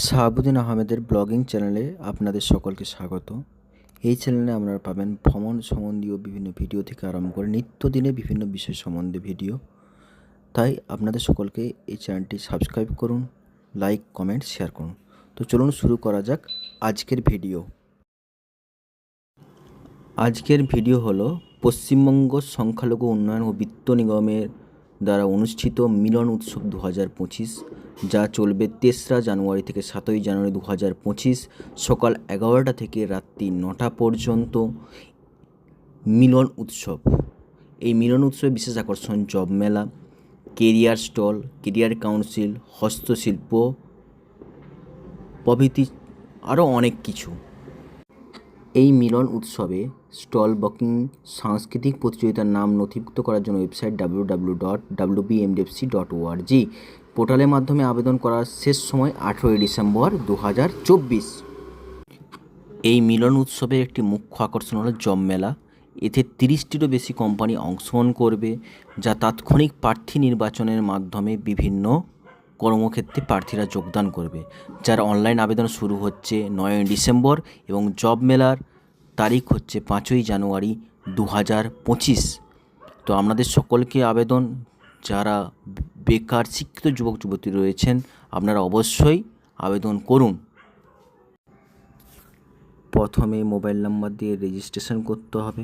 শাহাবুদ্দিন আহমেদের ব্লগিং চ্যানেলে আপনাদের সকলকে স্বাগত। এই চ্যানেলে আপনারা পাবেন ভ্রমণ সম্বন্ধীয় বিভিন্ন ভিডিও থেকে আরম্ভ করে নিত্যদিনে বিভিন্ন বিষয় সম্বন্ধে ভিডিও। তাই আপনাদের সকলকে এই চ্যানেলটি সাবস্ক্রাইব করুন, লাইক, কমেন্ট, শেয়ার করুন। তো চলুন শুরু করা যাক আজকের ভিডিও। আজকের ভিডিও হলো পশ্চিমবঙ্গ সংখ্যালঘু উন্নয়ন ও বিত্ত নিগমের দ্বারা অনুষ্ঠিত মিলন উৎসব 2025, যা চলবে 3রা জানুয়ারি থেকে 7ই জানুয়ারি 2025 সকাল 11টা থেকে রাত্রি 9টা পর্যন্ত। মিলন উৎসব, এই মিলন উৎসবে বিশেষ আকর্ষণ জব মেলা, কেরিয়ার স্টল, কেরিয়ার কাউন্সিল, হস্তশিল্প প্রভৃতি আরও অনেক কিছু। এই মিলন উৎসবে স্টল বুকিং, সাংস্কৃতিক প্রতিযোগিতার নাম নথিভুক্ত করার জন্য ওয়েবসাইট www.wbmdfc.org পোর্টালের মাধ্যমে আবেদন করার শেষ সময় 18ই ডিসেম্বর 2024। এই মিলন উৎসবের একটি মুখ্য আকর্ষণ হলো জব মেলা। এতে 30টিরও বেশি কোম্পানি অংশগ্রহণ করবে, যা তাৎক্ষণিক প্রার্থী নির্বাচনের মাধ্যমে বিভিন্ন কর্মক্ষেত্রে প্রার্থীরা যোগদান করবে, যার অনলাইন আবেদন শুরু হচ্ছে 9ই ডিসেম্বর এবং জব মেলার তারিখ হচ্ছে 5ই জানুয়ারি 2025। তো আপনাদের সকলকে আবেদন, যারা বেকার শিক্ষিত যুবক যুবতী রয়েছেন আপনারা অবশ্যই আবেদন করুন। প্রথমে মোবাইল নাম্বার দিয়ে রেজিস্ট্রেশন করতে হবে,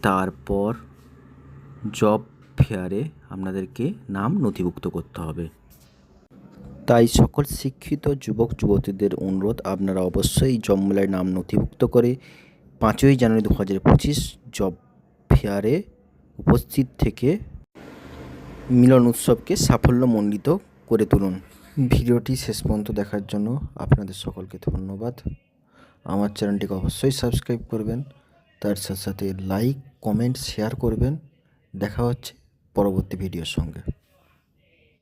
তারপর জব ফেয়ারে আপনাদেরকে নাম নথিভুক্ত করতে হবে। তাই সকল শিক্ষিত যুবক যুবতীদের অনুরোধ, আপনারা অবশ্যই জব মেলায় নাম নথিভুক্ত করে 5ই জানুয়ারি 2025 জব ফেয়ারে উপস্থিত থেকে মিলন উৎসবকে সাফল্যমণ্ডিত করে তুলুন। ভিডিওটি শেষ পর্যন্ত দেখার জন্য আপনাদের সকলকে ধন্যবাদ। আমার চ্যানেলটিকে অবশ্যই সাবস্ক্রাইব করবেন, তার সাথে সাথে লাইক, কমেন্ট, শেয়ার করবেন। দেখা হচ্ছে পরবর্তী ভিডিওর সঙ্গে।